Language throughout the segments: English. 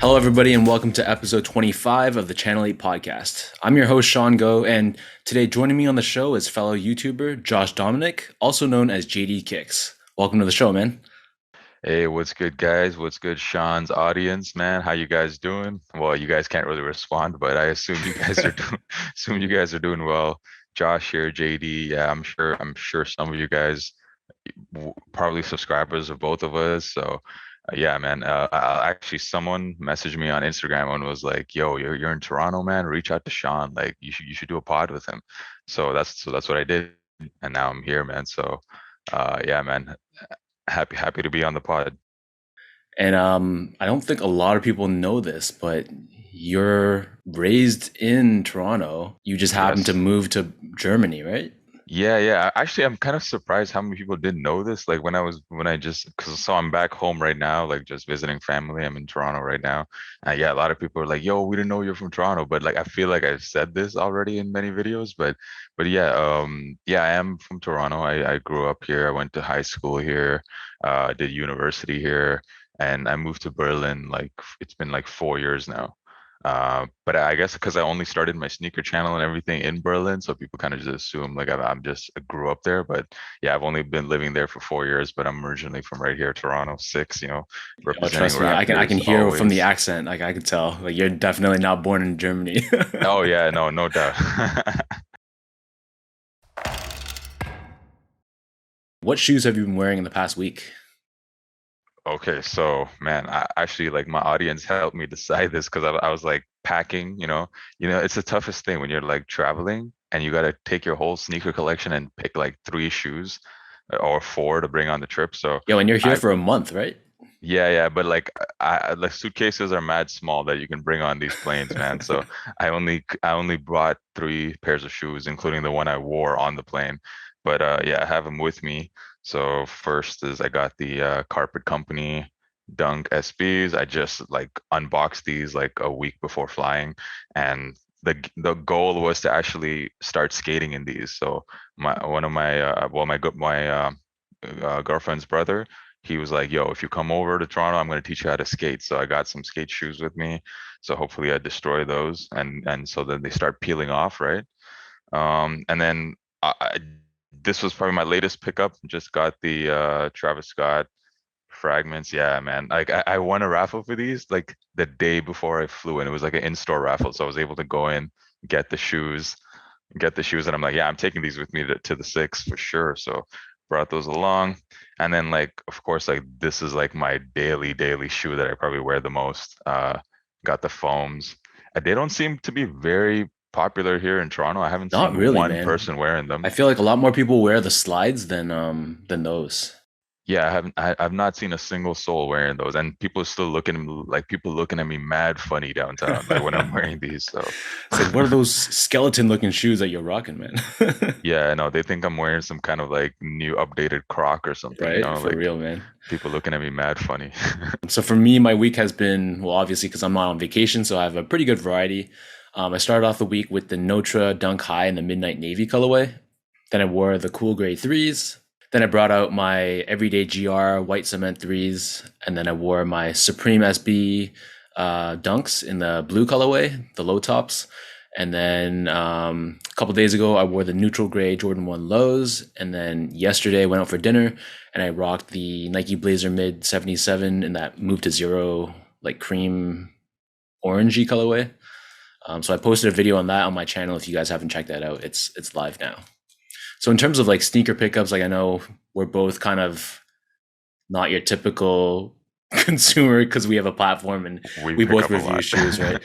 Hello, everybody, and welcome to episode 25 of the Channel 8 podcast. I'm your host, Sean Go, and today joining me on the show is fellow YouTuber Josh Dominic, also known as JDKicks. Welcome to the show, man. Hey, what's good, guys? What's good, Sean's audience, man? How you guys doing? Well, you guys can't really respond, but I assume you guys are doing assume you guys are doing well. Josh here, JD. Yeah, I'm sure some of you guys probably subscribers of both of us. So, yeah, man. Actually, someone messaged me on Instagram and was like, "Yo, you're in Toronto, man. Reach out to Sean. Like, you should do a pod with him." So that's what I did, and now I'm here, man. So, yeah, man. Happy to be on the pod. And I don't think a lot of people know this, but you're raised in Toronto. You just happened to Yes. move to Germany, right? Yeah. Actually, I'm kind of surprised how many people didn't know this. Like when I just, cause so I'm back home right now, like just visiting family. I'm in Toronto right now. Yeah, a lot of people are like, "Yo, we didn't know you're from Toronto," but like I feel like I've said this already in many videos. But yeah, yeah, I am from Toronto. I grew up here. I went to high school here, did university here, and I moved to Berlin. Like it's been like 4 years now. But I guess because I only started my sneaker channel and everything in Berlin, so people kind of just assume like I'm just I grew up there. But yeah, I've only been living there for 4 years, but I'm originally from right here, Toronto, six, Oh, representing trust me, I can Raptors hear from the always. accent. Like I could tell, like you're definitely not born in Germany. Oh yeah, no doubt. What shoes have you been wearing in the past week? Okay, so man, I actually like my audience helped me decide this because I was like packing, it's the toughest thing when you're like traveling and you got to take your whole sneaker collection and pick like three shoes or four to bring on the trip. So Yo, and you're here I for a month, right? yeah, but like like suitcases are mad small that you can bring on these planes, man. So I only brought three pairs of shoes, including the one I wore on the plane. But yeah, I have them with me. So first is I got the Carpet Company Dunk SBs. I just like unboxed these like a week before flying, and the goal was to actually start skating in these. So my one of my well my girlfriend's brother, he was like, "Yo, if you come over to Toronto, I'm going to teach you how to skate." So I got some skate shoes with me. So hopefully I destroy those, and so then they start peeling off, right? And then this was probably my latest pickup. Just got the Travis Scott fragments. Yeah, man. Like I won a raffle for these like the day before I flew in. It was like an in-store raffle, so I was able to go in, get the shoes, and I'm like, yeah, I'm taking these with me to the six for sure. So brought those along. And then like of course like this is like my daily shoe that I probably wear the most. Got the foams. They don't seem to be very popular here in Toronto. I haven't Not seen really, one man. person wearing I them. feel like a lot more people wear the slides than those. Yeah, I've not seen a single soul wearing those, and people still looking at me mad funny downtown, like when I'm wearing these. So It's like, what are those skeleton looking shoes that you're rocking, man? yeah, no, they think I'm wearing some kind of like new updated Croc or something, Right? For like real, man. people looking at me mad funny. So for me, my week has been, well, obviously, because I'm not on vacation, so I have a pretty good variety. I started off the week with the Notre Dunk High in the Midnight Navy colorway. Then I wore the Cool Gray threes. Then I brought out my Everyday GR white cement threes. And then I wore my Supreme SB Dunks in the blue colorway, the low tops. And then a couple days ago, I wore the neutral gray Jordan 1 lows. And then yesterday, I went out for dinner and I rocked the Nike Blazer Mid 77 in that Move to Zero, like cream orangey colorway. So I posted a video on that on my channel. If you guys haven't checked that out, it's live now. So in terms of like sneaker pickups, like I know we're both kind of not your typical consumer because we have a platform and We we pick both up a review lot. shoes, right?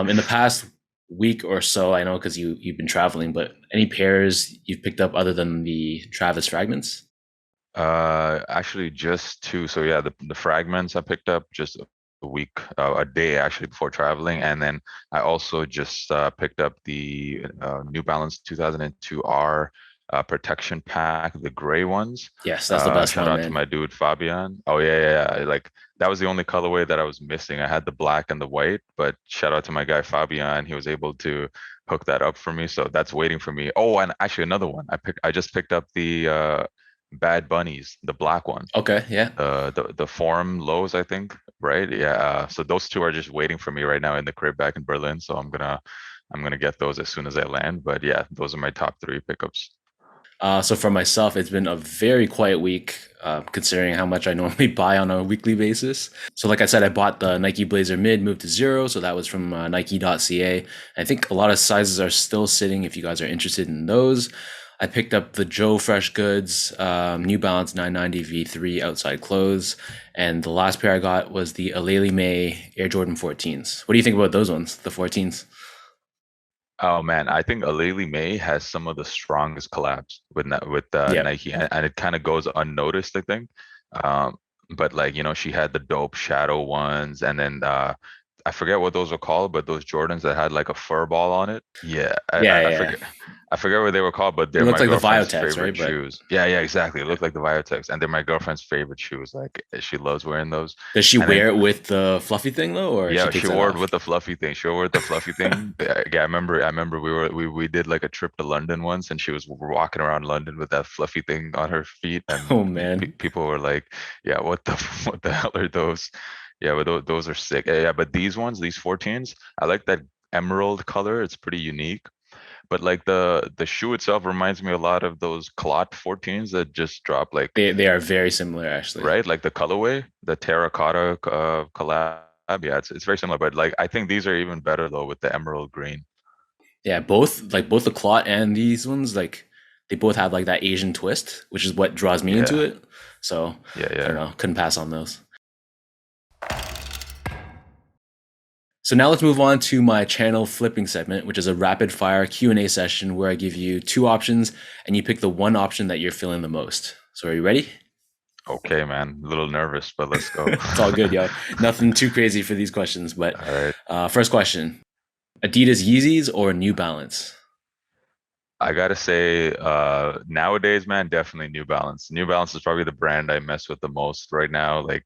In the past week or so, I know because you've been traveling, but any pairs you've picked up other than the Travis fragments? Actually, just two. So yeah, the fragments I picked up just a week, a day actually before traveling, and then I also just picked up the New Balance 2002 R protection pack, the gray ones. Yes, that's the best Shout one, out to man. my dude Fabian. Oh yeah. Like that was the only colorway that I was missing. I had the black and the white, but shout out to my guy Fabian. He was able to hook that up for me, so that's waiting for me. Oh, and actually another one. I just picked up the Bad Bunnies, the black one, Okay, yeah. the forum lows, I think. right? Yeah. So those two are just waiting for me right now in the crib back in Berlin. So I'm gonna get those as soon as I land. But yeah, those are my top three pickups. So for myself, it's been a very quiet week, considering how much I normally buy on a weekly basis. So like I said, I bought the Nike Blazer Mid, moved to zero. So that was from Nike.ca. I think a lot of sizes are still sitting if you guys are interested in those. I picked up the Joe Fresh Goods, New Balance 990 V3 outside clothes. And the last pair I got was the Aleli May Air Jordan 14s. What do you think about those ones, the 14s? Oh man, I think Aleli May has some of the strongest collabs with Yeah. Nike, and it kind of goes unnoticed, I think. Um, but like she had the dope shadow ones, and then I forget what those were called, but those Jordans that had like a fur ball on it. Yeah, Yeah, I yeah. forget. I forget what they were called, but It they're looks my like the girlfriend's Viotex, right? favorite But shoes. Yeah, yeah, exactly. It yeah. looked like the Viotex, and they're my girlfriend's favorite shoes. Like she loves wearing those. Does she And then wear it with the fluffy thing though, or she yeah, takes she that wore it off? with the fluffy thing. She wore it with the fluffy thing. Yeah, I remember we did like a trip to London once, and she was walking around London with that fluffy thing on her feet, and Oh man, people were like, "Yeah, what the what the hell are those?" Yeah, but those are sick. Yeah, but these ones, these 14s, I like that emerald color. It's pretty unique. But like the shoe itself reminds me a lot of those clot 14s that just dropped like they are very similar actually. right? Like the colorway, the terracotta collab. Yeah, it's very similar, but like I think these are even better though with the emerald green. Yeah, both the clot and these ones, like they both have like that Asian twist, which is what draws me into Yeah, it. So yeah, I don't yeah. know, couldn't pass on those. So now let's move on to my channel flipping segment, which is a rapid fire Q&A session where I give you two options and you pick the one option that you're feeling the most. So are you ready? Okay, man. A little nervous, but let's go. It's all good, yo. Nothing too crazy for these questions, but All right. first question: Adidas Yeezys or New Balance? I gotta say, nowadays, man, definitely New Balance. New Balance is probably the brand I mess with the most right now. Like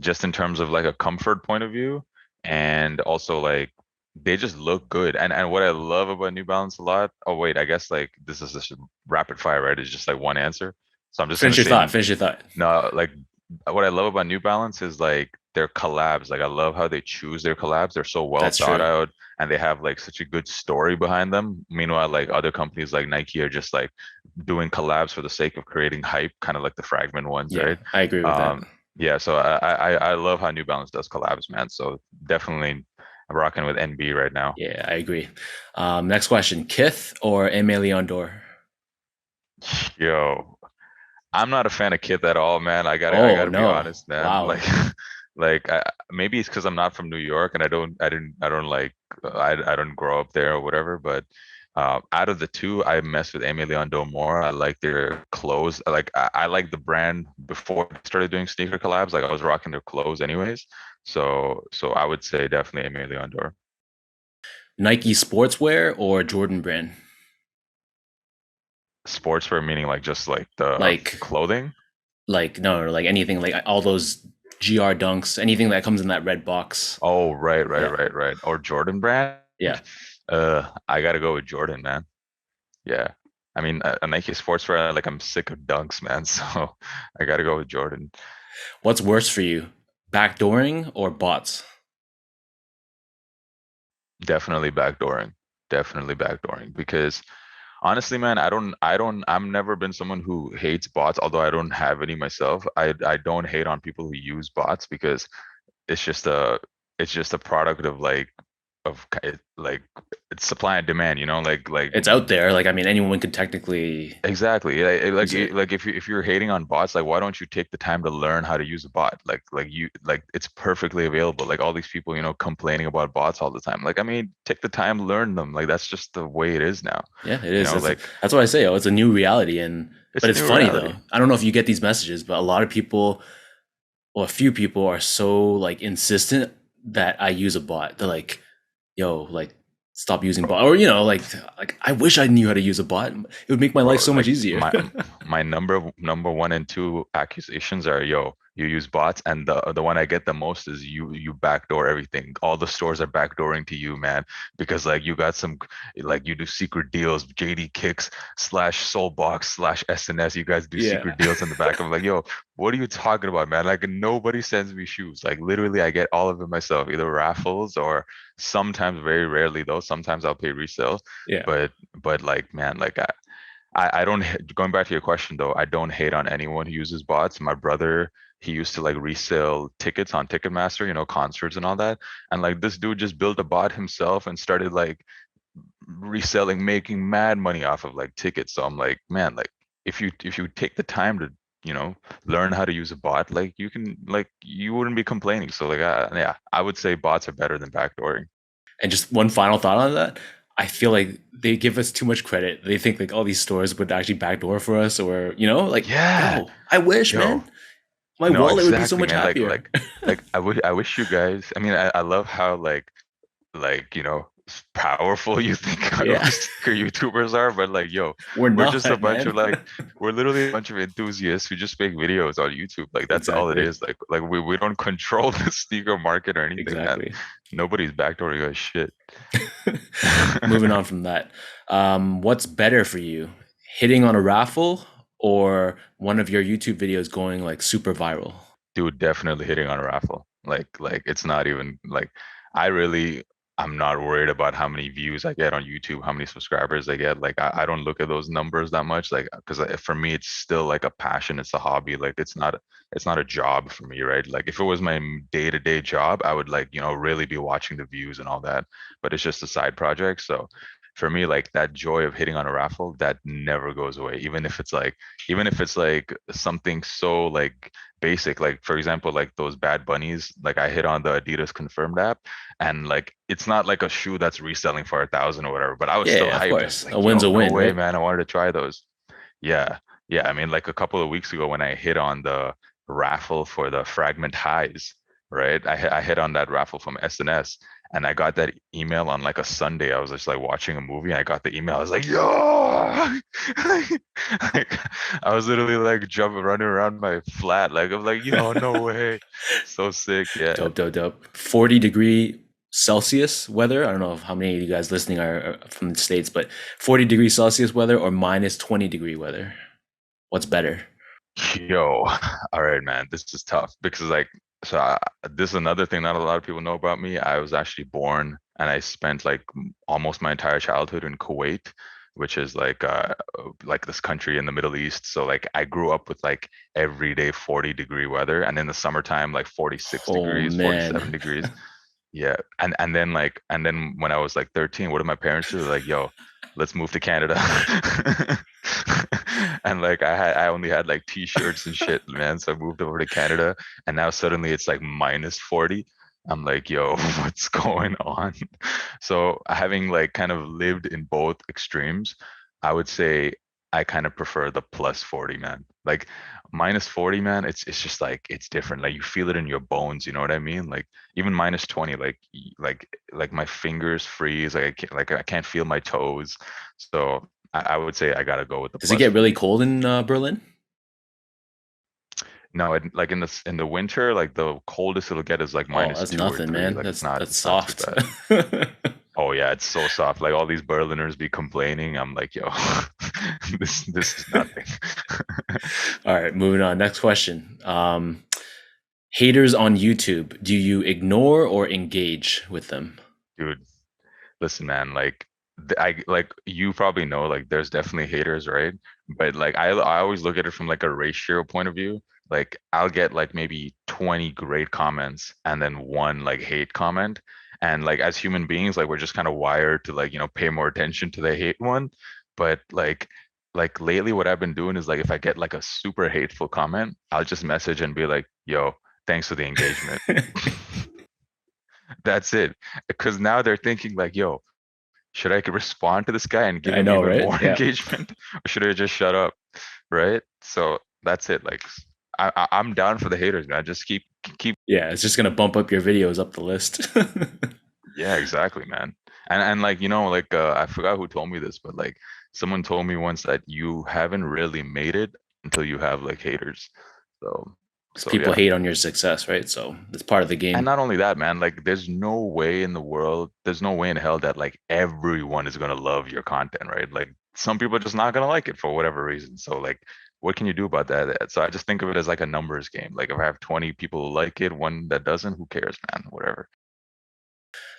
just in terms of like a comfort point of view, and also like they just look good. And what I love about New Balance a lot. Oh wait, I guess like this is just rapid fire, right? It's just like one answer. So I'm just gonna Finish your say thought. Finish your thought. no, like what I love about New Balance is like their collabs. Like I love how they choose their collabs. They're so well That's thought true. out and they have like such a good story behind them. Meanwhile, like other companies like Nike are just like doing collabs for the sake of creating hype, kind of like the Fragment ones, Yeah, right? I agree with that. Yeah, so I love how New Balance does collabs, man. So definitely rocking with NB right now. Yeah, I agree. Next question: Kith or Aimé Leon Dore? Yo, I'm not a fan of Kith at all, man. I Oh gotta be no! honest, man. Wow. Like maybe it's because I'm not from New York and I don't like I don't grow up there or whatever. But out of the two, I mess with Aimé Leon Dore more. I like their clothes. I like the brand before they started doing sneaker collabs. Like I was rocking their clothes anyways. So I would say definitely Aimé Leon Dore. Nike sportswear or Jordan brand? Sportswear meaning like just like the Like, clothing. no, like anything, like all those GR dunks, anything that comes in that red box. Oh, Yeah, right. Or Jordan brand. yeah. I gotta go with Jordan, man. Yeah. I mean, a Nike sportswear, like I'm sick of dunks, man. So I gotta go with Jordan. What's worse for you, backdooring or bots? Definitely backdooring. Definitely backdooring. Because honestly, man, I'm never been someone who hates bots, although I don't have any myself. I don't hate on people who use bots because it's just a it's just a product of like it's supply and demand, like It's out there. Like, I mean, anyone could technically exactly. use it. Like if you're hating on bots, like why don't you take the time to learn how to use a bot? Like it's perfectly available. Like all these people, complaining about bots all the time. Like I mean, take the time, learn them. Like that's just the way it is now. Yeah, it is. Like That's what I say. Oh, it's a new reality, and it's but a it's new funny reality. though. I don't know if you get these messages, but a lot of people, well, a few people are so like insistent that I use a bot. They're like, "Yo, like, stop using bot," or like I wish I knew how to use a bot. It would make my life Bro, so much like easier. my number one and two accusations are, yo, you use bots, and the one I get the most is you backdoor everything. All the stores are backdooring to you, man, because like you got some like you do secret deals, JDKicks slash Soulbox slash SNS. You guys do Yeah. secret deals in the back. I'm like, yo, what are you talking about, man? Like nobody sends me shoes. Like literally, I get all of it myself, either raffles or sometimes, very rarely though. Sometimes I'll pay resale, Yeah. but like man, like I don't going back to your question though, I don't hate on anyone who uses bots. My brother, he used to like resell tickets on Ticketmaster, concerts and all that. And like this dude just built a bot himself and started like reselling, making mad money off of like tickets. So I'm like, man, like if you take the time to, learn how to use a bot, like you can like you wouldn't be complaining. So like yeah, I would say bots are better than backdooring. And just one final thought on that. I feel like they give us too much credit. They think like all these stores would actually backdoor for us, or like, Yeah, yo, I wish, yo. man, my No, wallet would be so exactly, much man. Like, happier. I wish you guys. I mean, I love how powerful you think Yeah, secret YouTubers are, but like, yo, we're we're just a not, bunch man. of we're literally a bunch of enthusiasts who just make videos on YouTube. Like, that's all it Exactly, is. Like we don't control the sneaker market or anything, man. exactly. Nobody's backdooring us shit. Moving on from that, what's better for you, hitting on a raffle or one of your YouTube videos going like super viral? Dude, definitely hitting on a raffle. Like it's not even like I really I'm not worried about how many views I get on YouTube, how many subscribers I get. Like I don't look at those numbers that much. Like because for me it's still like a passion, it's a hobby. Like it's not a job for me, right? Like if it was my day-to-day job, I would like, really be watching the views and all that. But it's just a side project. So for me, like that joy of hitting on a raffle, that never goes away. Even if it's like something so like basic, like for example like those Bad Bunnies, like I hit on the Adidas Confirmed app, and like it's not like a shoe that's reselling for 1,000 or whatever, but I was still Yeah, of hyped. I was course, a like, win's yo, a no win, way, right? man, I wanted to try those. Yeah, yeah, I mean like a couple of weeks ago when I hit on the raffle for the Fragment Highs, right, I hit on that raffle from SNS, and I got that email on like a Sunday. I was just like watching a movie and I got the email. I was like, yo, like, I was literally like jumping, running around my flat. Like, I'm like, yo, no way. So sick. Yeah. Dope, dope, dope. 40-degree Celsius weather. I don't know how many of you guys listening are from the States, but 40-degree Celsius weather or minus 20-degree weather. What's better? Yo, all right, man. This is tough because this is another thing not a lot of people know about me. I was actually born and I spent like almost my entire childhood in Kuwait, which is like this country in the Middle East. So like I grew up with like everyday 40-degree weather, and in the summertime like 46 Oh degrees, man. 47 degrees. Yeah. And then when I was like 13, what did my parents do? They're like, yo, let's move to Canada. And like I only had like t-shirts and shit, man. So I moved over to Canada, and now suddenly it's like minus 40. I'm like, yo, what's going on? So having like kind of lived in both extremes, I would say I kind of prefer the plus 40, man. Like minus 40, man, it's just like it's different. Like you feel it in your bones, you know what I mean? Like even minus 20, like my fingers freeze, like I can't feel my toes. So I would say I gotta go with the Does it plus get really 40. cold in Berlin? No, like in the winter, like the coldest it'll get is like Oh, minus that's two or nothing, three. man. Like That's that's it's not too soft. bad. Oh yeah, it's so soft. Like all these Berliners be complaining. I'm like, yo, this is nothing. All right, moving on. Next question. Haters on YouTube. Do you ignore or engage with them? Dude, listen, man, like I like you probably know like there's definitely haters, right? But like I always look at it from like a ratio point of view. Like I'll get like maybe 20 great comments and then one like hate comment. And like as human beings, like we're just kind of wired to like, pay more attention to the hate one. But like lately what I've been doing is like if I get like a super hateful comment, I'll just message and be like, yo, thanks for the engagement. That's it. Because now they're thinking like, yo, should I respond to this guy and give I him know, even right? more Yeah. engagement, or should I just shut up? Right? So that's it. Like I'm down for the haters, man. Just keep. Yeah, it's just gonna bump up your videos up the list. Yeah, exactly, man. And like like I forgot who told me this, but like someone told me once that you haven't really made it until you have like haters. So Because So people yeah. hate on your success, right? So it's part of the And game. not only that, man, like there's no way in the world, there's no way in hell that like everyone is gonna love your content, right? Like some people are just not gonna like it for whatever reason. So like what can you do about that? So I just think of it as like a numbers game. Like if I have 20 people who like it, one that doesn't, who cares, man? Whatever.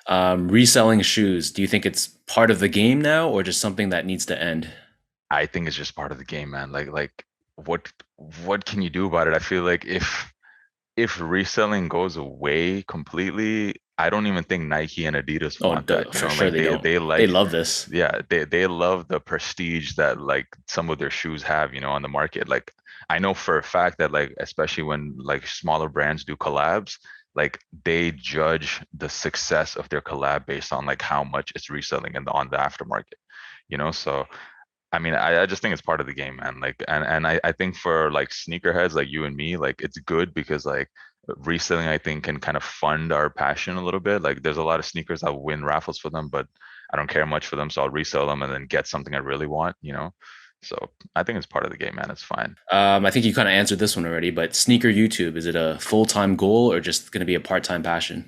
Reselling shoes. Do you think it's part of the game now, or just something that needs to end? I think it's just part of the game, man. Like what what can you do about it? I feel like if reselling goes away completely, I don't even think Nike and Adidas Oh, want that, you for know, sure like they don't. they They like, love this. yeah, they love the prestige that like some of their shoes have, you know, on the market. Like I know for a fact that like especially when like smaller brands do collabs, like they judge the success of their collab based on like how much it's reselling in on the aftermarket, you know. So I mean, I just think it's part of the game, man. Like, and I think for like sneakerheads like you and me, like it's good because like reselling, I think, can kind of fund our passion a little bit. Like, there's a lot of sneakers I'll win raffles for them, but I don't care much for them, so I'll resell them and then get something I really want, you know? So I think it's part of the game, man. It's fine. I think you kind of answered this one already, but sneaker YouTube, is it a full time goal or just going to be a part time passion?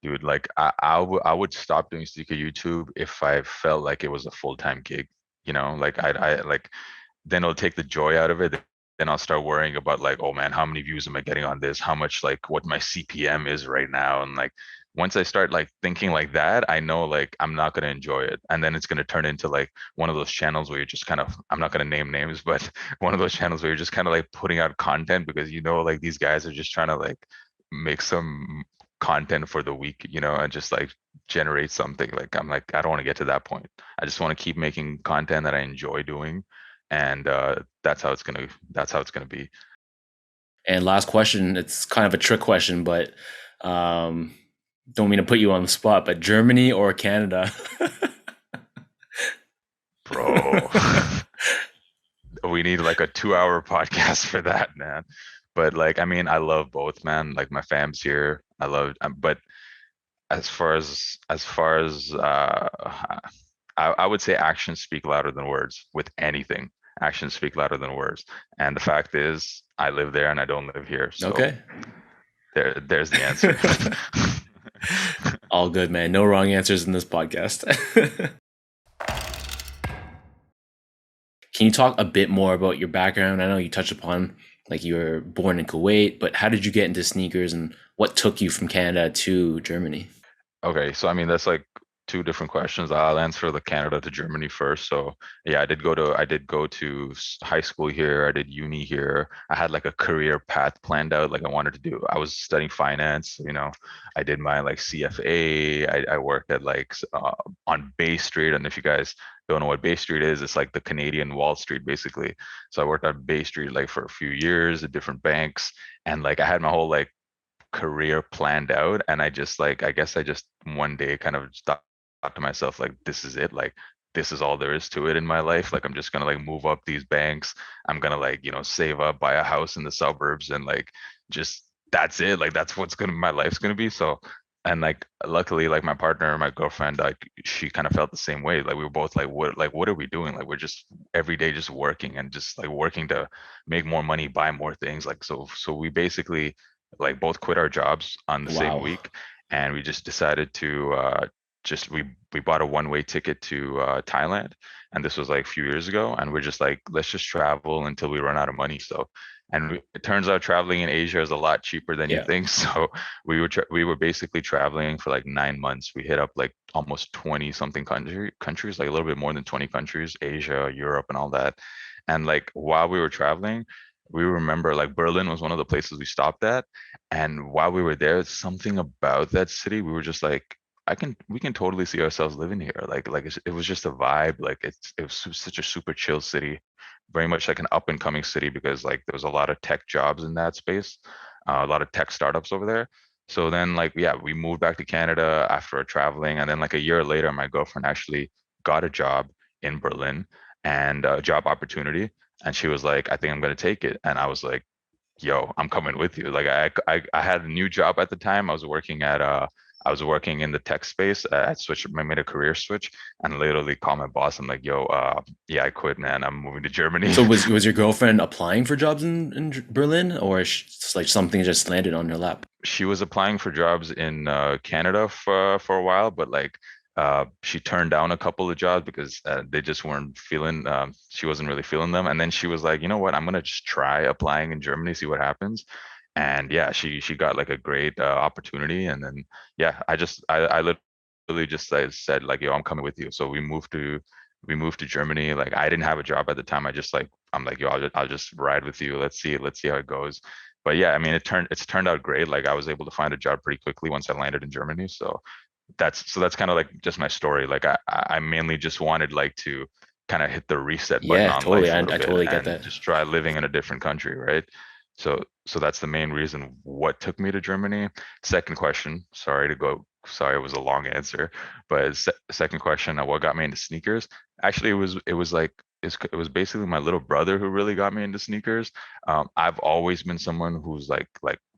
Dude, like I would stop doing sneaker YouTube if I felt like it was a full-time gig, you know? Like I like then it'll take the joy out of it. Then I'll start worrying about like, oh man, how many views am I getting on this? How much like what my CPM is right now? And like once I start like thinking like that, I know like I'm not gonna enjoy it. And then it's gonna turn into like one of those channels where you're just kind of, I'm not gonna name names, but one of those channels where you're just kind of like putting out content because you know like these guys are just trying to like make some content for the week, you know, and just like generate something. Like I'm like, I don't want to get to that point. I just want to keep making content that I enjoy doing, and that's how it's gonna be. And last question, it's kind of a trick question, but um, don't mean to put you on the spot, but Germany or Canada? Bro. We need like a 2 hour podcast for that, man. But like, I mean, I love both, man. Like my fam's here. I love, but as far as I would say actions speak louder than words with anything. Actions speak louder than words. And the fact is, I live there and I don't live here. So Okay. there's the answer. All good, man. No wrong answers in this podcast. Can you talk a bit more about your background? I know you touched upon like you were born in Kuwait, but how did you get into sneakers and what took you from Canada to Germany? Okay, so I mean that's like two different questions. I'll answer the Canada to Germany first. So yeah, I did go to high school here. I did uni here. I had like a career path planned out. Like I wanted to do. I was studying finance. You know, I did my like CFA. I worked at like on Bay Street. And if you guys don't know what Bay Street is, it's like the Canadian Wall Street basically. So I worked at Bay Street like for a few years at different banks, and like I had my whole like career planned out, and I just like I guess I just one day kind of just thought to myself like this is it, like this is all there is to it in my life. Like I'm just gonna like move up these banks. I'm gonna like, you know, save up, buy a house in the suburbs, and like just that's it. Like that's what's gonna my life's gonna be. So and like luckily like my partner, my girlfriend, like she kind of felt the same way. Like we were both like what are we doing? Like we're just every day just working and just like working to make more money, buy more things. Like so we basically like both quit our jobs on the same Wow. week, and we just decided to just we bought a one-way ticket to Thailand, and this was like a few years ago, and we're just like let's just travel until we run out of money. So and it turns out traveling in Asia is a lot cheaper than you Yeah. think. So we were basically traveling for like 9 months. We hit up like almost 20 something countries, like a little bit more than 20 countries, Asia, Europe, and all that. And like while we were traveling, we remember like Berlin was one of the places we stopped at. And while we were there, something about that city, we were just like, we can totally see ourselves living here. Like it was just a vibe. Like it was such a super chill city, very much like an up and coming city because like there was a lot of tech jobs in that space, a lot of tech startups over there. So then like yeah, we moved back to Canada after traveling, and then like a year later, my girlfriend actually got a job in Berlin and a job opportunity, and she was like, I think I'm gonna take it, and I was like, yo, I'm coming with you. Like I had a new job at the time. I was working at I was working in the tech space. I switched, I made a career switch, and literally called my boss. I'm like, "Yo, yeah, I quit, man. I'm moving to Germany." So was your girlfriend applying for jobs in Berlin, or it's like something just landed on your lap? She was applying for jobs in Canada for a while, but like she turned down a couple of jobs because they just weren't feeling. She wasn't really feeling them, and then she was like, "You know what? I'm gonna just try applying in Germany, see what happens." And yeah, she got like a great opportunity, and then yeah, I literally just said like, "Yo, I'm coming with you." So we moved to Germany. Like I didn't have a job at the time. I'm like, "Yo, I'll just ride with you. Let's see how it goes." But yeah, I mean, it's turned out great. Like I was able to find a job pretty quickly once I landed in Germany. So that's kind of like just my story. Like I mainly just wanted like to kind of hit the reset button Yeah, on totally. life a I little bit totally get and that. just try living in a different country, right? So that's the main reason what took me to Germany. Second question, sorry, it was a long answer, but second question, what got me into sneakers? Actually, it was like it was basically my little brother who really got me into sneakers. I've always been someone who's like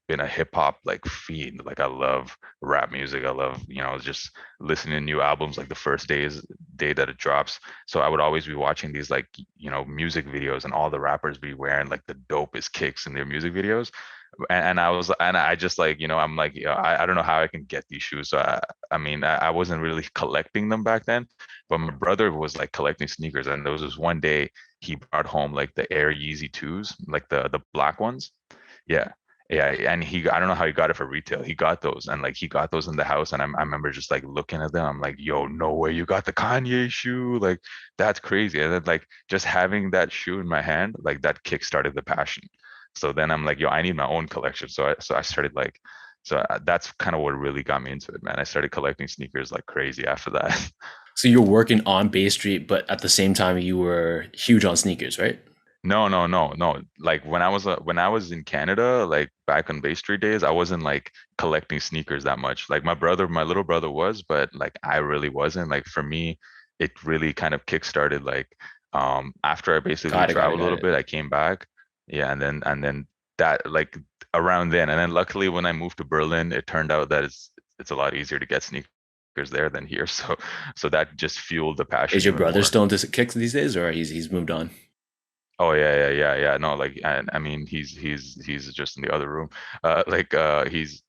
been a hip hop like fiend. Like I love rap music. I love, just listening to new albums like the first day that it drops. So I would always be watching these like, music videos and all the rappers be wearing like the dopest kicks in their music videos. And I just like, I'm like, I don't know how I can get these shoes. So I mean, I wasn't really collecting them back then, but my brother was like collecting sneakers. And there was this one day he brought home like the Air Yeezy 2s, like the black ones. Yeah. Yeah, and I don't know how he got it for retail. He got those, and like he got those in the house, and I remember just like looking at them. I'm like, "Yo, no way, you got the Kanye shoe! Like that's crazy!" And then like just having that shoe in my hand, like that kickstarted the passion. So then I'm like, "Yo, I need my own collection." So I started like, that's kind of what really got me into it, man. I started collecting sneakers like crazy after that. So you're working on Bay Street, but at the same time you were huge on sneakers, right? No, no, no, no. Like when I was in Canada, like back on Bay Street days, I wasn't like collecting sneakers that much. Like my little brother was, but like I really wasn't. Like for me, it really kind of kickstarted like after I basically Got it, got it, traveled a got little it. bit, I came back. Yeah, and then that like around then. And then luckily when I moved to Berlin, it turned out that it's a lot easier to get sneakers there than here. So that just fueled the passion Is your even brother more. still into kicks these days, or he's moved on? Oh yeah, yeah, yeah, yeah. No, like, and I mean, he's just in the other room. Like, he's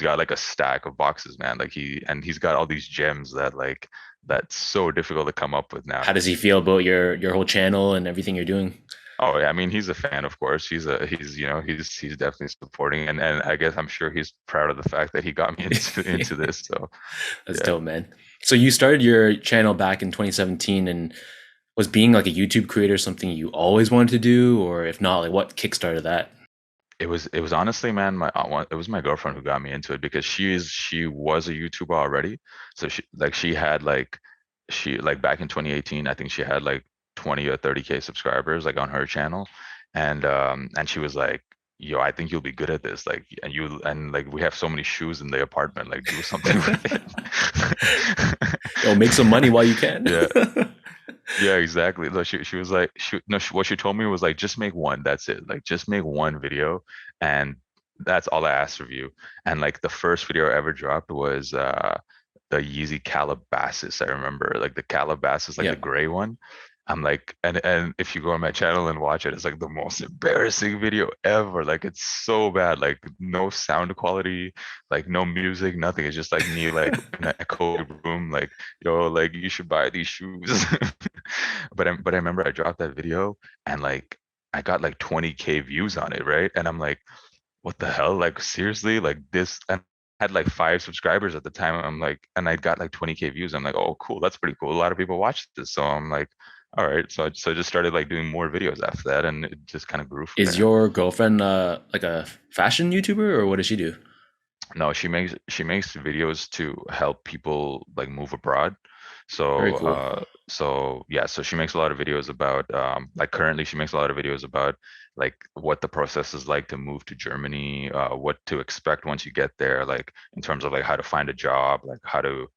got like a stack of boxes, man. Like he's got all these gems that's so difficult to come up with How does nowadays. he feel about your whole channel and everything you're doing? Oh yeah, I mean, he's a fan, of course. He's definitely supporting, and I guess I'm sure he's proud of the fact that he got me into this. So That's yeah. dope, man. So you started your channel back in 2017, and was being like a YouTube creator something you always wanted to do, or if not, like what kickstarted that? It was honestly, man, it was my girlfriend who got me into it because she was a YouTuber already. So she had like she like back in 2018, I think she had like 20 or 30K subscribers like on her channel. And she was like, "Yo, I think you'll be good at this. Like and like we have so many shoes in the apartment, like do something with it." Yo, make some money while you can. Yeah, yeah, exactly. Like she was like no what she told me was like just make one, that's it. Like just make one video and that's all I asked of you. And like the first video I ever dropped was the Yeezy Calabasas. I remember like the Calabasas, like Yeah. the gray one. I'm like, and if you go on my channel and watch it, it's like the most embarrassing video ever. Like it's so bad. Like no sound quality, like no music, nothing. It's just like me like in a cold room, like, "Yo, like you should buy these shoes." But I remember I dropped that video and like I got like 20K views on it, right? And I'm like, what the hell? Like seriously, like this, and I had like 5 subscribers at the time. I'm like, and I got like 20K views. I'm like, oh, cool, that's pretty cool. A lot of people watched this, so I'm like, all right. So I just started like doing more videos after that, and it just kind of grew from Is there. your girlfriend like a fashion YouTuber, or what does she do? No, she makes videos to help people like move abroad. Very So cool. so yeah, so she makes a lot of videos about like currently she makes a lot of videos about like what the process is like to move to Germany, what to expect once you get there, like in terms of like how to find a job, like how to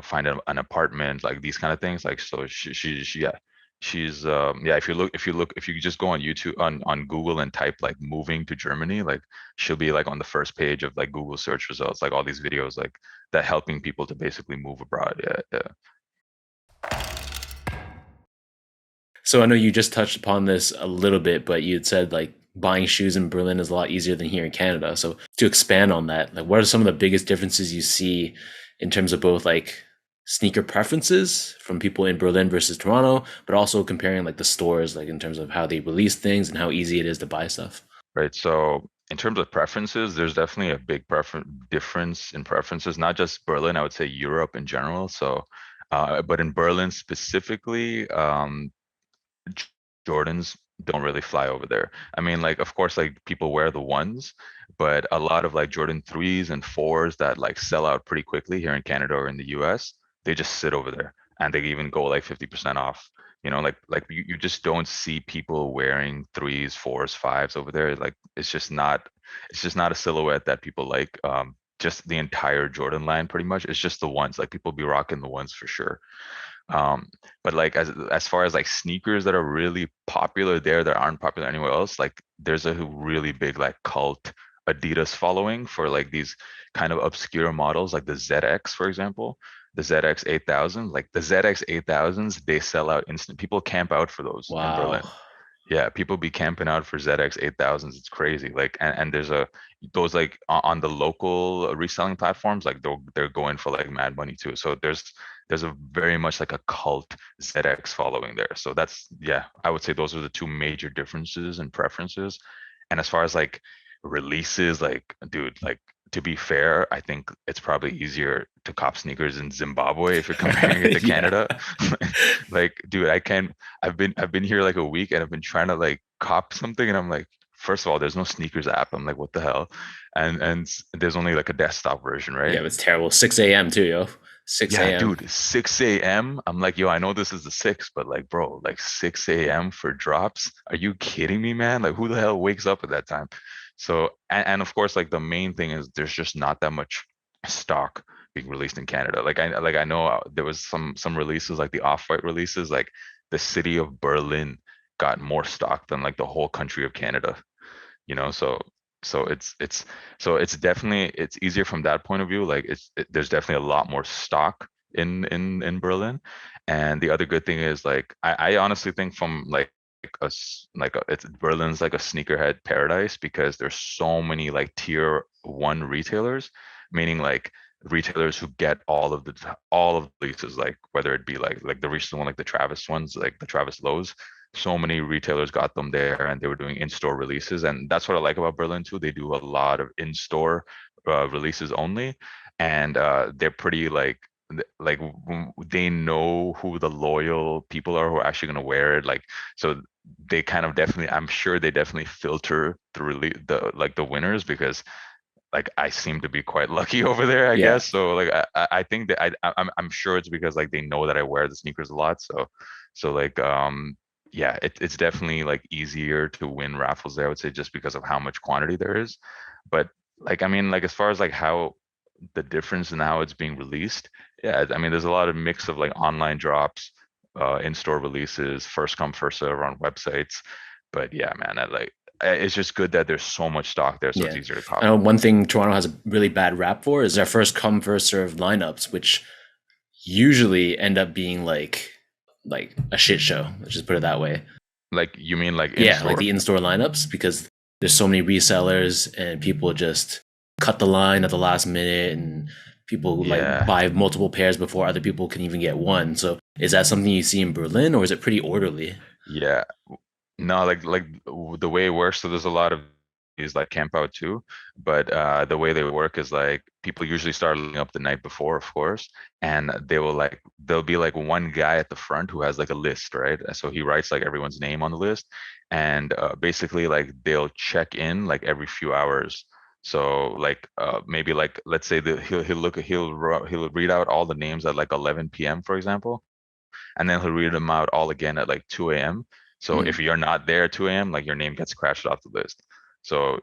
find an apartment, like these kind of things. Like so she yeah. She's yeah, if you just go on YouTube on Google and type like moving to Germany, like she'll be like on the first page of like Google search results, like all these videos like that helping people to basically move abroad. Yeah, yeah. So I know you just touched upon this a little bit, but you had said like buying shoes in Berlin is a lot easier than here in Canada. So to expand on that, like what are some of the biggest differences you see in terms of both like sneaker preferences from people in Berlin versus Toronto, but also comparing like the stores, like in terms of how they release things and how easy it is to buy stuff. Right. So in terms of preferences, there's definitely a big preference difference in preferences, not just Berlin, I would say Europe in general. So but in Berlin specifically, J- Jordans don't really fly over there. I mean, like, of course, like people wear the ones, but a lot of like Jordan 3s and 4s that like sell out pretty quickly here in Canada or in the US, they just sit over there and they even go like 50% off. Like you just don't see people wearing 3s, 4s, 5s over there. Like it's just not a silhouette that people like. Just the entire Jordan line pretty much. It's just the ones. Like people be rocking the ones for sure. Um, but like as far as like sneakers that are really popular there that aren't popular anywhere else, like there's a really big like cult Adidas following for like these kind of obscure models, like the ZX, for example, the ZX 8000, like the ZX 8000s, they sell out instant. People camp out for those in Wow. Berlin. Yeah, people be camping out for ZX 8000s. It's crazy. Like, and there's a those like on the local reselling platforms, like they're going for like mad money too. So there's a very much like a cult ZX following there. So that's yeah, I would say those are the two major differences and preferences. And as far as like releases, like dude, like to be fair, I think it's probably easier to cop sneakers in Zimbabwe if you're comparing it to Yeah. Canada. Like, dude, I can't. I've been here like a week and I've been trying to like cop something and I'm like, first of all, there's no sneakers app. I'm like, what the hell? And there's only like a desktop version, right? Yeah, it's terrible. 6 a.m. too, yo. 6 Yeah, a.m. dude, 6 a.m. I'm like, yo, I know this is the 6, but like, bro, like 6 a.m. for drops? Are you kidding me, man? Like, who the hell wakes up at that time? So, and of course, like the main thing is there's just not that much stock being released in Canada. Like I know there was some releases, like the Off-White releases, like the city of Berlin got more stock than like the whole country of Canada, so it's definitely it's easier from that point of view. Like there's definitely a lot more stock in Berlin. And the other good thing is like I honestly think from like it's Berlin's like a sneakerhead paradise because there's so many like tier one retailers, meaning like retailers who get all of the leases, like whether it be like the recent one, like the Travis ones, like the Travis Lowe's. So many retailers got them there and they were doing in-store releases, and that's what I like about Berlin too. They do a lot of in-store releases only, and they're pretty they know who the loyal people are who are actually going to wear it. Like, so they kind of definitely, I'm sure they definitely filter the the winners, because like I seem to be quite lucky over there, I Yeah. guess. So like I think that I'm sure it's because like they know that I wear the sneakers a lot. So like yeah, it's definitely like easier to win raffles there, I would say, just because of how much quantity there is. But like I mean, like as far as like how the difference in how it's being released, yeah, I mean there's a lot of mix of like online drops, in-store releases, first come first serve on websites. But yeah, man, it's just good that there's so much stock there, so it's Yeah. easier to I cop. know one thing Toronto has a really bad rap for is their first come first serve lineups, which usually end up being like a shit show. Let's just put it that way. Like you mean like in Yeah, like store? the in-store lineups because there's so many resellers and people just cut the line at the last minute and people like Yeah, buy multiple pairs before other people can even get one. So is that something you see in Berlin or is it pretty orderly? yeah. No, the way it works, so there's a lot of these like camp out too, but the way they work is like people usually start lining up the night before, of course, and there'll be like one guy at the front who has like a list, right? So he writes like everyone's name on the list, and basically like they'll check in like every few hours. So like maybe like let's say that he'll read out all the names at like 11 p.m., for example, and then he'll read them out all again at like 2 a.m. So if Mm. you're not there at 2 a.m., like your name gets scratched off the list. So,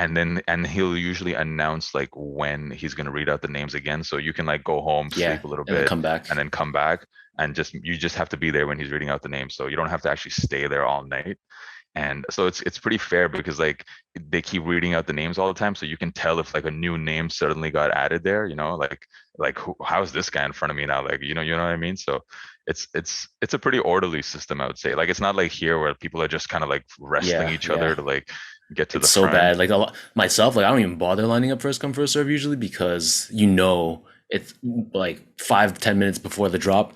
and he'll usually announce like when he's gonna read out the names again. So you can like go home, Yeah, sleep a little and then bit, come back. and then come back and just have to be there when he's reading out the names. So you don't have to actually stay there all night. And so it's pretty fair because like they keep reading out the names all the time, so you can tell if like a new name suddenly got added there, like how's this guy in front of me now? Like, you know what I mean? So it's a pretty orderly system, I would say. Like it's not like here where people are just kind of like wrestling Yeah, each yeah. other to like get to the It's so front. bad. Like a lot, myself, like I don't even bother lining up first come first serve usually because it's like 5 to 10 minutes before the drop.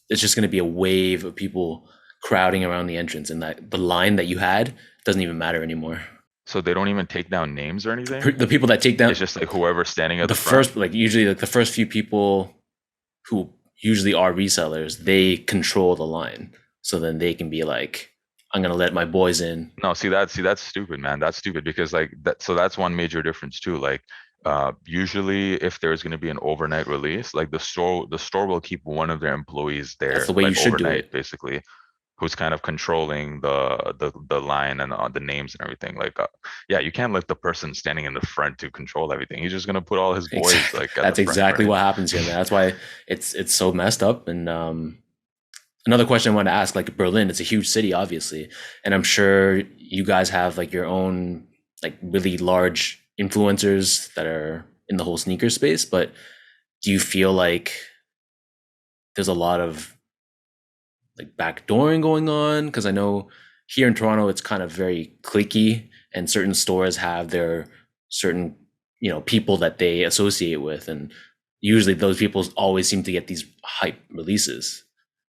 It's just going to be a wave of people crowding around the entrance, and that the line that you had doesn't even matter anymore. So they don't even take down names or anything. The people that take It's down just like whoever's standing at the the front. first, like usually like the first few people who usually are resellers, they control the line. So then they can be like, I'm going to let my boys in. No, see that's stupid, man. That's stupid because like that. So that's one major difference too. Like, usually if there's going to be an overnight release, like the store will keep one of their employees That's the there way you like should do overnight, it. basically, who's kind of controlling the line and the names and everything. Like, yeah, you can't let the person standing in the front to control everything. He's just gonna put all his boys Exactly. like at the That's front, exactly right? what happens here, man. That's why it's so messed up. And another question I want to ask, like Berlin, it's a huge city, obviously, and I'm sure you guys have like your own like really large influencers that are in the whole sneaker space. But do you feel like there's a lot of like backdooring going on? Because I know here in Toronto, it's kind of very cliquey, and certain stores have their certain people that they associate with, and usually those people always seem to get these hype releases.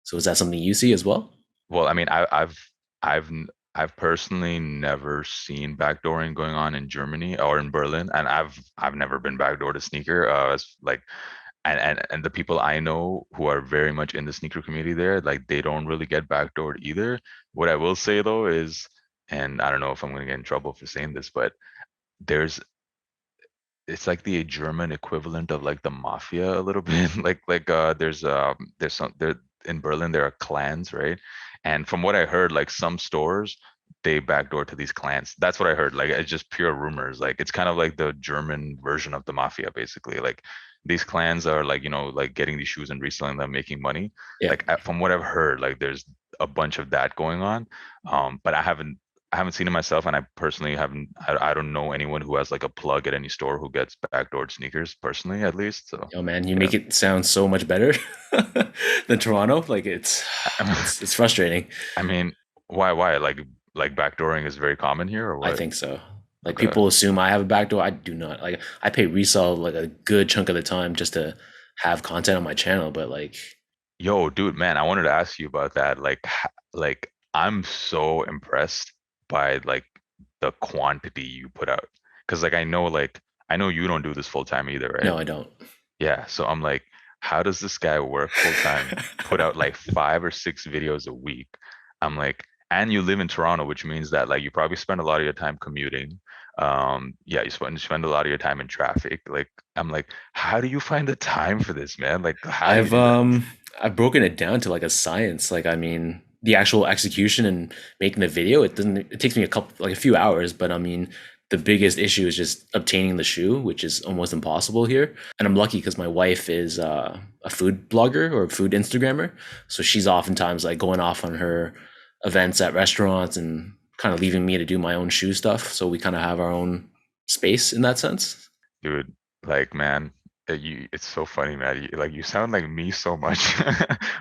So is that something you see as well? Well, I mean, I've personally never seen backdooring going on in Germany or in Berlin, and I've never been backdoored a sneaker. It's like, and the people I know who are very much in the sneaker community there, like they don't really get backdoored either. What I will say though is, and I don't know if I'm gonna get in trouble for saying this, but there's it's like the German equivalent of like the mafia a little bit. Like there's some there in Berlin there are clans, right? And from what I heard, like some stores they backdoor to these clans. That's what I heard. Like it's just pure rumors. Like it's kind of like the German version of the mafia, basically. Like these clans are like, like getting these shoes and reselling them, making money. Yeah. Like from what I've heard, like there's a bunch of that going on. But I haven't seen it myself, and I personally haven't. I don't know anyone who has like a plug at any store who gets backdoored sneakers, personally, at least. So, Oh man, you yeah. make it sound so much better than Toronto. Like it's it's frustrating. I mean, why? Like backdooring is very common here, or I what? think so. Like Okay. people assume I have a backdoor. I do not. Like I pay resale like a good chunk of the time just to have content on my channel. But like, Yo, dude, man, I wanted to ask you about that. Like I'm so impressed by like the quantity you put out, because like I know you don't do this full time either, right? no, I don't. Yeah, so I'm like, how does this guy work full time, put out like 5 or 6 videos a week? I'm like, and you live in Toronto, which means that like you probably spend a lot of your time commuting. Yeah, you spend a lot of your time in traffic. Like, I'm like, how do you find the time for this, man? Like, how do you I've do that? um I've broken it down to like a science. Like I mean, the actual execution and making the video, it takes me a few hours, but I mean, the biggest issue is just obtaining the shoe, which is almost impossible here. And I'm lucky because my wife is a food blogger or a food Instagrammer, so she's oftentimes like going off on her events at restaurants and kind of leaving me to do my own shoe stuff. So we kind of have our own space in that sense. Dude, like, man, it's so funny, man. You sound like me so much.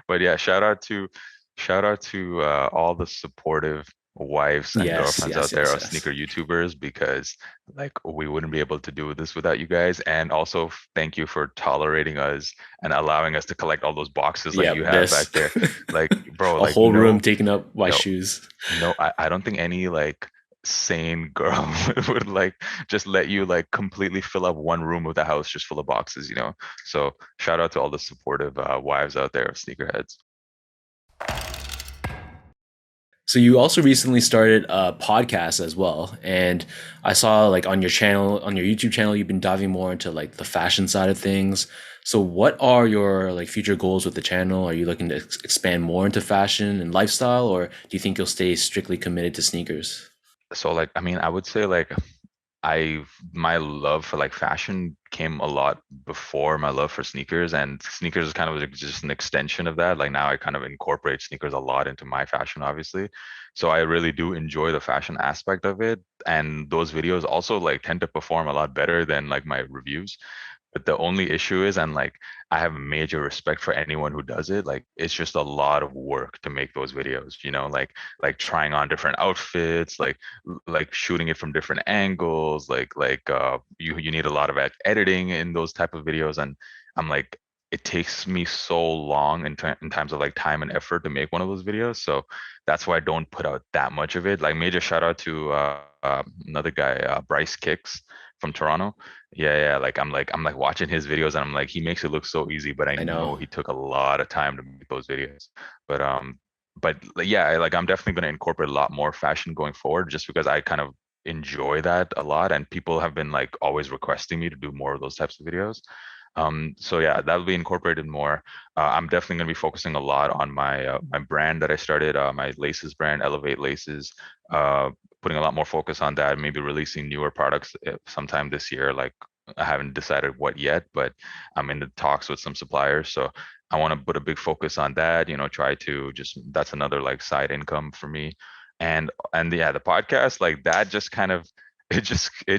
But yeah, shout out to all the supportive wives and Yes, girlfriends yes, out there yes, of yes. sneaker YouTubers, because like we wouldn't be able to do this without you guys. And also thank you for tolerating us and allowing us to collect all those boxes like you Yep, have back this there. Like, bro, a like whole room no, taken up by yo, shoes. no, I don't think any like sane girl would like just let you like completely fill up one room of the house just full of boxes. So shout out to all the supportive wives out there of sneakerheads. So you also recently started a podcast as well, and I saw like on your channel, on your YouTube channel, you've been diving more into like the fashion side of things. So what are your like future goals with the channel? Are you looking to expand more into fashion and lifestyle, or do you think you'll stay strictly committed to sneakers? So like, I mean, I would say like I my love for like fashion came a lot before my love for sneakers, and sneakers is kind of like just an extension of that. Like now I kind of incorporate sneakers a lot into my fashion, obviously. So I really do enjoy the fashion aspect of it, and those videos also like tend to perform a lot better than like my reviews. But the only issue is, and like I have major respect for anyone who does it. Like it's just a lot of work to make those videos, like trying on different outfits, like shooting it from different angles, you need a lot of editing in those type of videos. And I'm like, it takes me so long in terms of like time and effort to make one of those videos. So that's why I don't put out that much of it. Like major shout out to another guy, Bryce Kicks from Toronto. Yeah, I'm like watching his videos and I'm like, he makes it look so easy, but I I know. know he took a lot of time to make those videos. But but yeah, I'm definitely going to incorporate a lot more fashion going forward, just because I kind of enjoy that a lot, and people have been like always requesting me to do more of those types of videos. So yeah, that'll be incorporated more. I'm definitely going to be focusing a lot on my brand that I started, my laces brand, Elevate Laces. Uh, Putting a lot more focus on that, maybe releasing newer products sometime this year. Like I haven't decided what yet, but I'm in the talks with some suppliers. So I want to put a big focus on that, try to just, that's another like side income for me. And yeah, the podcast, like that just kind of it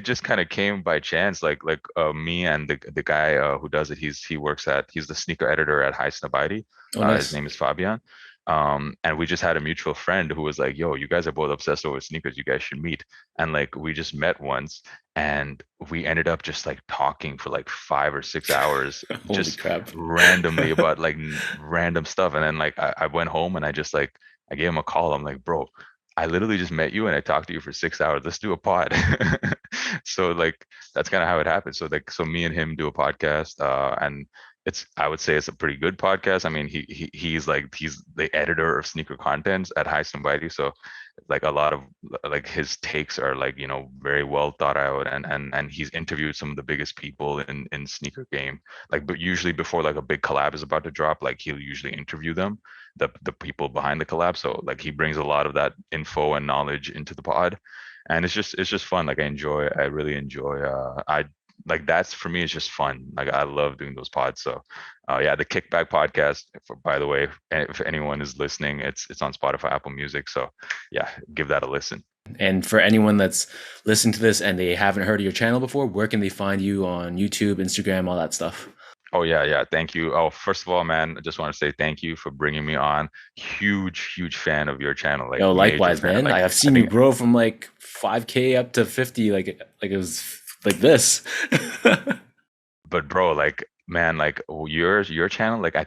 just kind of came by chance. Me and the guy who does it, he's the sneaker editor at High Snobiety. Oh, His nice. name is Fabian. And we just had a mutual friend who was like, yo, you guys are both obsessed over sneakers, you guys should meet. And like we just met once, and we ended up just like talking for like 5 or 6 hours, Holy just crap. randomly about like random stuff. And then like I went home and I gave him a call. I'm like, bro, I literally just met you and I talked to you for 6 hours. Let's do a pod. So like that's kind of how it happened. So me and him do a podcast, and I would say it's a pretty good podcast. I mean, he's the editor of sneaker contents at High Somebody. So like a lot of like his takes are like, very well thought out, and he's interviewed some of the biggest people in sneaker game. Like, but usually before like a big collab is about to drop, like he'll usually interview them, the people behind the collab. So like he brings a lot of that info and knowledge into the pod, and it's just fun. Like I really enjoy. I like that's for me. It's just fun. Like I love doing those pods. So, yeah, the Kickback podcast. By the way, if anyone is listening, it's on Spotify, Apple Music. So, yeah, give that a listen. And for anyone that's listening to this and they haven't heard of your channel before, where can they find you on YouTube, Instagram, all that stuff? Oh yeah, yeah. Thank you. Oh, first of all, man, I just want to say thank you for bringing me on. Huge, huge fan of your channel. Like Yo, major likewise, fan. man. I Like have I seen you think, grow from like 5K up to 50, like it was like this. but bro, like man, like your channel. Like I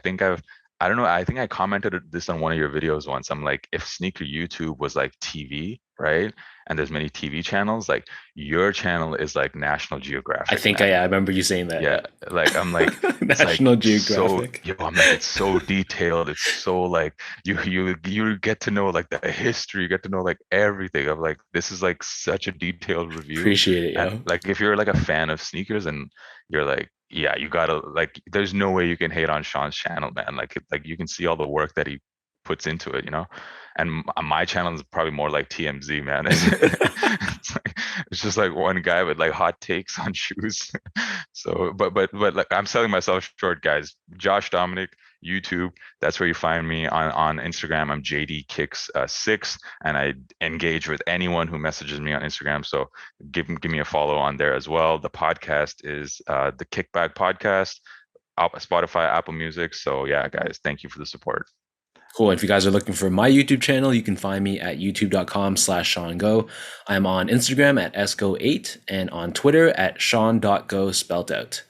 don't know. I think I commented this on one of your videos once. I'm like, if sneaker YouTube was like TV, right? And there's many TV channels, like your channel is like National I Geographic, think man. I remember you saying that. Yeah, like I'm like, Yeah. it's like National so, Geographic. yo, I'm like, it's so detailed. It's so like you get to know like the history, you get to know like everything. I'm like, this is like such a detailed review. Appreciate it, And yo. like if you're like a fan of sneakers and you're like, yeah, you gotta like, there's no way you can hate on Sean's channel, man. Like you can see all the work that he puts into it, you know? And my channel is probably more like TMZ, man. It's just like one guy with like hot takes on shoes. So, but like I'm selling myself short, guys. Josh Dominic, YouTube. That's where you find me on Instagram. I'm JDKicks 6, and I engage with anyone who messages me on Instagram. So give me a follow on there as well. The podcast is the Kickback Podcast, Spotify, Apple Music. So yeah, guys, thank you for the support. Cool. If you guys are looking for my YouTube channel, you can find me at youtube.com/Sean Go. I'm on Instagram at sgo8 and on Twitter at Sean.go spelt out.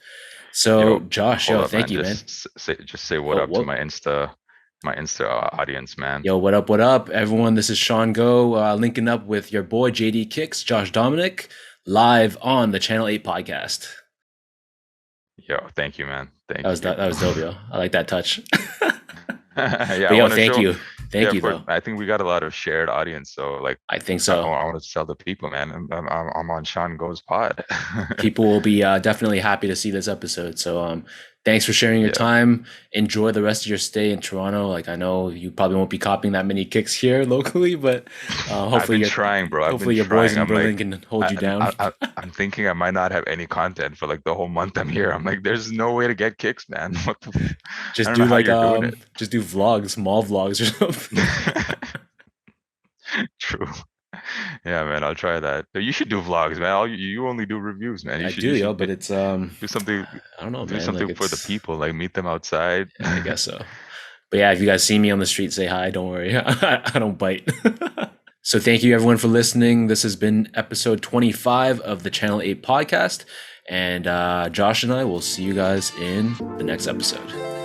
So, Yo, Josh, hold yo, up, thank man. you, man. Just say what Oh, up to whoa. my Insta audience, man. Yo, what up, what up, everyone? This is Sean Go, linking up with your boy JD Kicks, Josh Dominic, live on the Channel 8 podcast. Yo, thank you, man. That Thank was you. that was dope, yo. I like that touch. Yeah, But I yo, want to thank show. you. Thank Yeah, you, for though. I think we got a lot of shared audience. So like, I think I, so. I want to tell the people, man. I'm on Sean Goes Pod. People will be definitely happy to see this episode. So, Thanks for sharing your Yeah. time. Enjoy the rest of your stay in Toronto. Like I know you probably won't be copying that many kicks here locally, but I've been trying, bro. I've been hopefully your boys trying. in I'm like, Berlin can hold you down. I'm thinking I might not have any content for like the whole month I'm here. I'm like, there's no way to get kicks, man. I Just don't know do how like you're doing it. just do vlogs, mall vlogs or something. True. Yeah, man. I'll try that. You should do vlogs, man. You only do reviews, man. I do, You yo, should but it's do something I don't know, do man. Like something for the it's people. Like meet them outside. I guess so. But yeah, if you guys see me on the street, say hi. Don't worry, I don't bite. So thank you everyone for listening. This has been episode 25 of the Channel 8 podcast. And Josh and I will see you guys in the next episode.